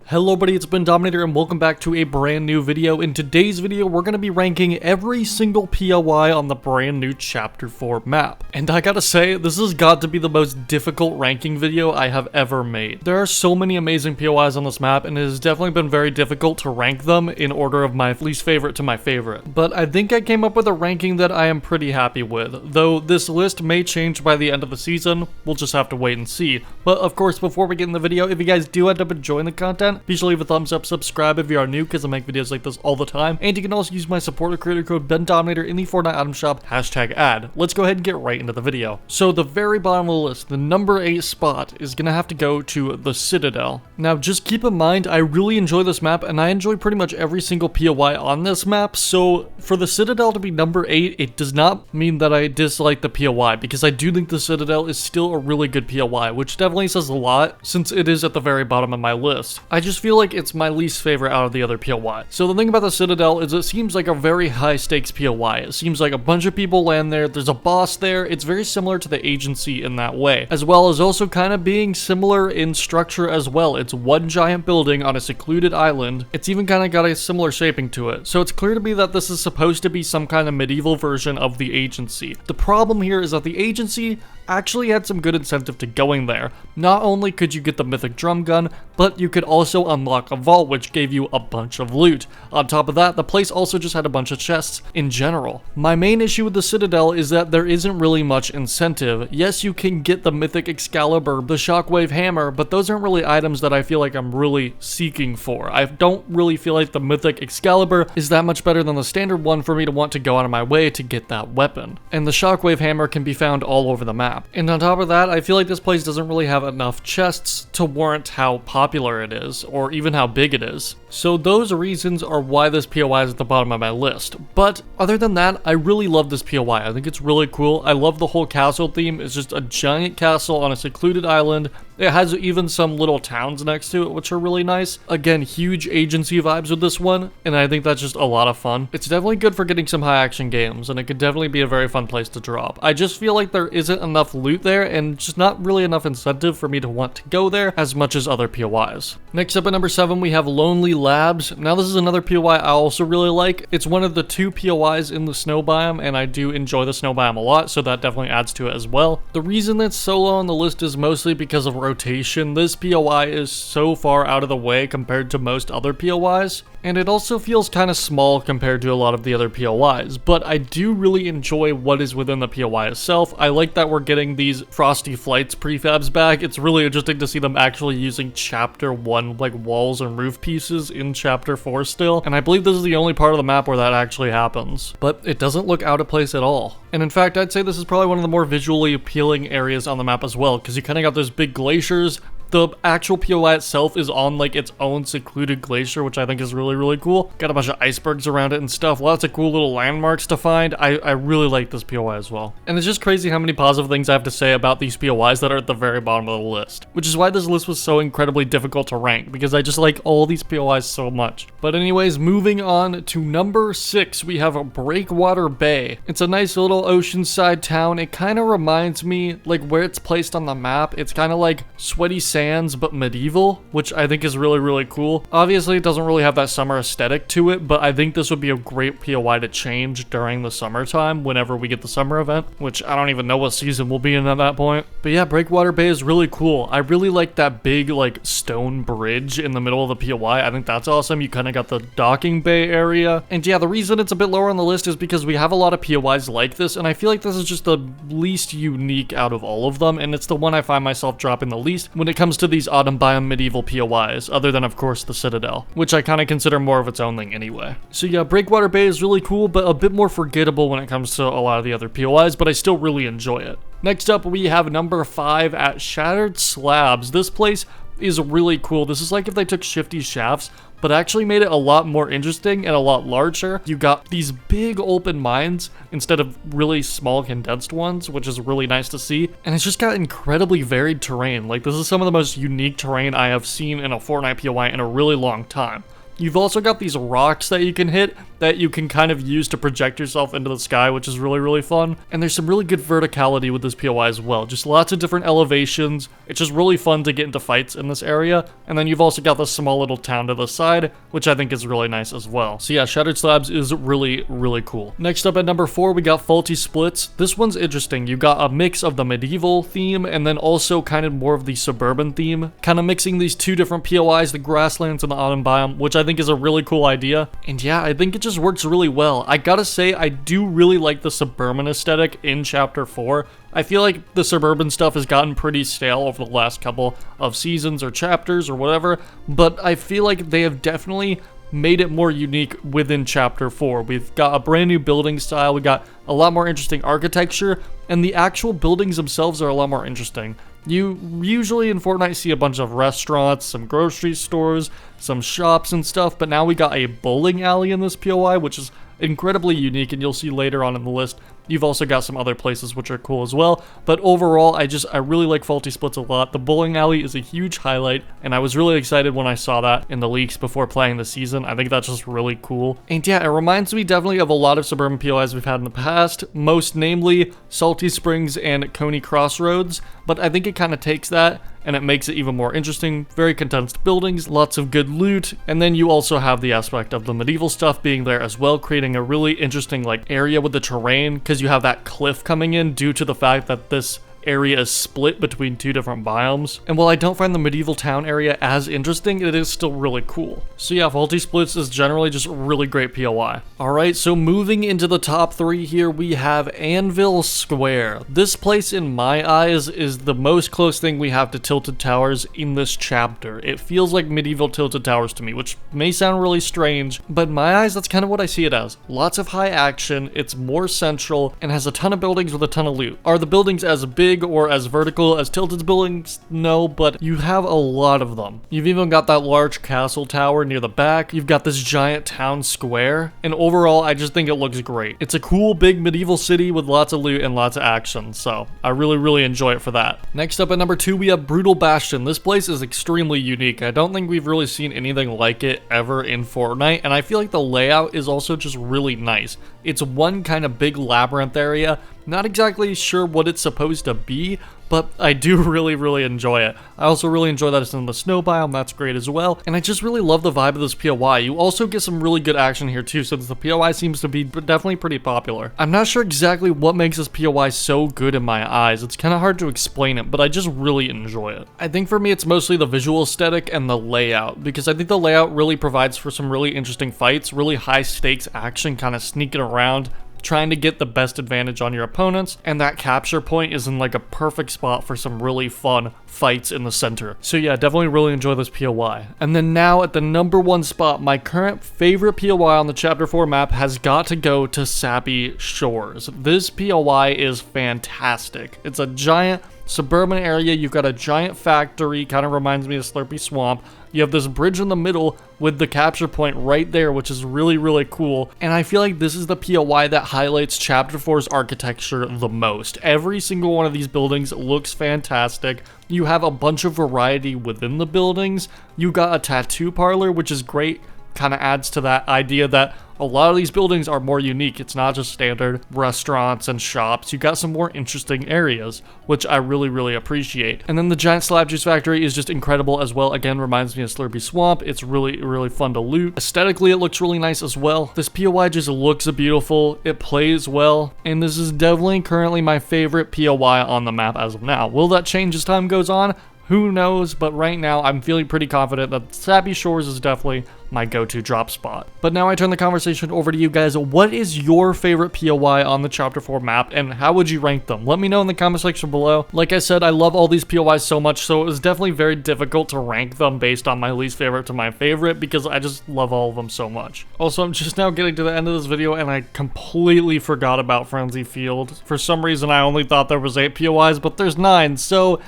Hello buddy, it's Bendominator and welcome back to a brand new video. In today's video, we're going to be ranking every single POI on the brand new Chapter 4 map. And I gotta say, this has got to be the most difficult ranking video I have ever made. There are so many amazing POIs on this map and it has definitely been very difficult to rank them in order of my least favorite to my favorite. But I think I came up with a ranking that I am pretty happy with, though this list may change by the end of the season. We'll just have to wait and see. But of course, before we get in the video, if you guys do end up enjoying the content, be sure to leave a thumbs up, subscribe if you are new because I make videos like this all the time, and you can also use my supporter creator code Bendominator in the Fortnite item shop, #ad. Let's go ahead and get right into the video. So the very bottom of the list, the number 8 spot is gonna have to go to the Citadel. Now just keep in mind, I really enjoy this map and I enjoy pretty much every single POI on this map, so for the Citadel to be number 8, it does not mean that I dislike the POI, because I do think the Citadel is still a really good POI, which definitely says a lot since it is at the very bottom of my list. I just feel like it's my least favorite out of the other POI. So the thing about the Citadel is it seems like a very high stakes POI. It seems like a bunch of people land there, there's a boss there, it's very similar to the agency in that way, as well as also kind of being similar in structure as well. It's one giant building on a secluded island. It's even kind of got a similar shaping to it. So it's clear to me that this is supposed to be some kind of medieval version of the agency. The problem here is that the agency actually had some good incentive to going there. Not only could you get the mythic drum gun, but you could also unlock a vault which gave you a bunch of loot. On top of that, the place also just had a bunch of chests in general. My main issue with the Citadel is that there isn't really much incentive. Yes, you can get the mythic Excalibur, the shockwave hammer, but those aren't really items that I feel like I'm really seeking for. I don't really feel like the mythic Excalibur is that much better than the standard one for me to want to go out of my way to get that weapon. And the shockwave hammer can be found all over the map. And on top of that, I feel like this place doesn't really have enough chests to warrant how popular it is, or even how big it is. So those reasons are why this POI is at the bottom of my list. But other than that, I really love this POI. I think it's really cool. I love the whole castle theme. It's just a giant castle on a secluded island. It has even some little towns next to it, which are really nice. Again, huge agency vibes with this one, and I think that's just a lot of fun. It's definitely good for getting some high action games, and it could definitely be a very fun place to drop. I just feel like there isn't enough loot there, and just not really enough incentive for me to want to go there as much as other POIs. Next up at number 7, we have Lonely Labs. Now this is another POI I also really like. It's one of the 2 POIs in the snow biome, and I do enjoy the snow biome a lot, so that definitely adds to it as well. The reason it's so low on the list is mostly because of rotation. This POI is so far out of the way compared to most other POIs, and it also feels kind of small compared to a lot of the other POIs, but I do really enjoy what is within the POI itself. I like that we're getting these Frosty Flights prefabs back. It's really interesting to see them actually using Chapter 1 like walls and roof pieces in Chapter 4 still, and I believe this is the only part of the map where that actually happens, but it doesn't look out of place at all. And in fact, I'd say this is probably one of the more visually appealing areas on the map as well, because you kind of got those big glaciers. The actual POI itself is on like its own secluded glacier, which I think is really cool. Got a bunch of icebergs around it and stuff. Lots of cool little landmarks to find. I really like this POI as well. And it's just crazy how many positive things I have to say about these POIs that are at the very bottom of the list, which is why this list was so incredibly difficult to rank, because I just like all these POIs so much. But anyways, moving on to number 6, we have Breakwater Bay. It's a nice little oceanside town. It kind of reminds me like where it's placed on the map. It's kind of like Sweaty Sands but medieval, which I think is really cool. Obviously it doesn't really have that summer aesthetic to it, but I think this would be a great POI to change during the summertime whenever we get the summer event, which I don't even know what season we'll be in at that point. But yeah, Breakwater Bay is really cool. I really like that big like stone bridge in the middle of the POI. I think that's awesome. You kind of got the docking bay area. And yeah, the reason it's a bit lower on the list is because we have a lot of POIs like this, and I feel like this is just the least unique out of all of them, and it's the one I find myself dropping the least when it comes to these autumn biome medieval POIs, other than of course the Citadel, which I kind of consider more of its own thing anyway. So yeah, Breakwater Bay is really cool, but a bit more forgettable when it comes to a lot of the other POIs, but I still really enjoy it. Next up, we have number 5 at Shattered Slabs. This place is really cool. This is like if they took Shifty Shafts, but actually made it a lot more interesting and a lot larger. You got these big open mines instead of really small condensed ones, which is really nice to see. And it's just got incredibly varied terrain. Like, this is some of the most unique terrain I have seen in a Fortnite POI in a really long time. You've also got these rocks that you can hit, that you can kind of use to project yourself into the sky, which is really, really fun. And there's some really good verticality with this POI as well. Just lots of different elevations. It's just really fun to get into fights in this area. And then you've also got this small little town to the side, which I think is really nice as well. So yeah, Shattered Slabs is really, really cool. Next up at number 4, we got Faulty Splits. This one's interesting. You got a mix of the medieval theme and then also kind of more of the suburban theme, kind of mixing these two different POIs, the grasslands and the autumn biome, which I think is a really cool idea. And yeah, I think it just works really well. I gotta say, I do really like the suburban aesthetic in Chapter 4. I feel like the suburban stuff has gotten pretty stale over the last couple of seasons or chapters or whatever, but I feel like they have definitely made it more unique within Chapter 4. We've got a brand new building style, we got a lot more interesting architecture, and the actual buildings themselves are a lot more interesting. You usually in Fortnite see a bunch of restaurants, some grocery stores, some shops and stuff, but now we got a bowling alley in this POI, which is incredibly unique, and you'll see later on in the list. You've also got some other places which are cool as well, but overall, I really like Faulty Splits a lot. The bowling alley is a huge highlight, and I was really excited when I saw that in the leaks before playing the season. I think that's just really cool. And yeah, it reminds me definitely of a lot of suburban POIs we've had in the past, most namely Salty Springs and Coney Crossroads, but I think it kind of takes that and it makes it even more interesting. Very condensed buildings, lots of good loot, and then you also have the aspect of the medieval stuff being there as well, creating a really interesting like area with the terrain, because you have that cliff coming in due to the fact that this area is split between two different biomes. And while I don't find the medieval town area as interesting, it is still really cool. So yeah, Faulty Splits is generally just a really great POI. Alright, so moving into the top 3 here, we have Anvil Square. This place in my eyes is the most close thing we have to Tilted Towers in this chapter. It feels like medieval Tilted Towers to me, which may sound really strange, but in my eyes, that's kind of what I see it as. Lots of high action, it's more central, and has a ton of buildings with a ton of loot. Are the buildings as big or as vertical as Tilted's buildings? No, but you have a lot of them. You've even got that large castle tower near the back. You've got this giant town square, and overall, I just think it looks great. It's a cool, big medieval city with lots of loot and lots of action, so I really, really enjoy it for that. Next up at number 2, we have Brutal Bastion. This place is extremely unique. I don't think we've really seen anything like it ever in Fortnite, and I feel like the layout is also just really nice. It's one kind of big labyrinth area. Not exactly sure what it's supposed to be, but I do really, really enjoy it. I also really enjoy that it's in the snow biome, that's great as well, and I just really love the vibe of this POI. You also get some really good action here too, since the POI seems to be definitely pretty popular. I'm not sure exactly what makes this POI so good in my eyes. It's kind of hard to explain it, but I just really enjoy it. I think for me it's mostly the visual aesthetic and the layout, because I think the layout really provides for some really interesting fights, really high stakes action, kind of sneaking around, trying to get the best advantage on your opponents, and that capture point is in like a perfect spot for some really fun fights in the center. So yeah, definitely really enjoy this POI. And then now at the number 1 spot, my current favorite POI on the Chapter 4 map has got to go to Sappy Shores. This POI is fantastic. It's a giant suburban area. You've got a giant factory, kind of reminds me of Slurpy Swamp. You have this bridge in the middle with the capture point right there, which is really, really cool. And I feel like this is the POI that highlights Chapter 4's architecture the most. Every single one of these buildings looks fantastic. You have a bunch of variety within the buildings. You got a tattoo parlor, which is great. Kind of adds to that idea that a lot of these buildings are more unique. It's not just standard restaurants and shops. You got some more interesting areas, which I really, really appreciate. And then the giant slab juice factory is just incredible as well. Again, reminds me of Slurpy Swamp. It's really, really fun to loot. Aesthetically, it looks really nice as well. This POI just looks beautiful. It plays well. And this is definitely currently my favorite POI on the map as of now. Will that change as time goes on? Who knows, but right now I'm feeling pretty confident that Sappy Shores is definitely my go-to drop spot. But now I turn the conversation over to you guys. What is your favorite POI on the Chapter 4 map, and how would you rank them? Let me know in the comment section below. Like I said, I love all these POIs so much, so it was definitely very difficult to rank them based on my least favorite to my favorite, because I just love all of them so much. Also, I'm just now getting to the end of this video, and I completely forgot about Frenzy Field. For some reason, I only thought there was 8 POIs, but there's 9, so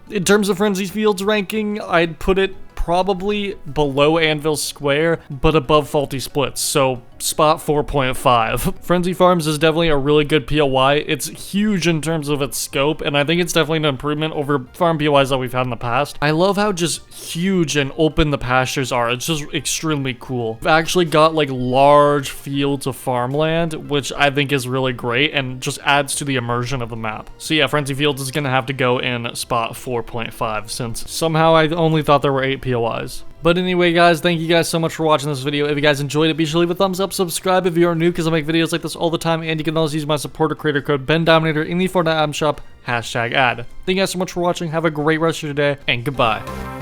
in terms of Frenzy Field's ranking, I'd put it probably below Anvil Square, but above Faulty Splits. So spot 4.5. Frenzy Farms is definitely a really good POI. It's huge in terms of its scope, and I think it's definitely an improvement over farm POIs that we've had in the past. I love how just huge and open the pastures are. It's just extremely cool. We've actually got like large fields of farmland, which I think is really great and just adds to the immersion of the map. So yeah, Frenzy Fields is gonna have to go in spot 4.5 since somehow I only thought there were 8 POIs. But anyway, guys, thank you guys so much for watching this video. If you guys enjoyed it, be sure to leave a thumbs up, subscribe if you are new, because I make videos like this all the time, and you can also use my supporter creator code Bendominator in the Fortnite item shop, #ad. Thank you guys so much for watching. Have a great rest of your day, and goodbye.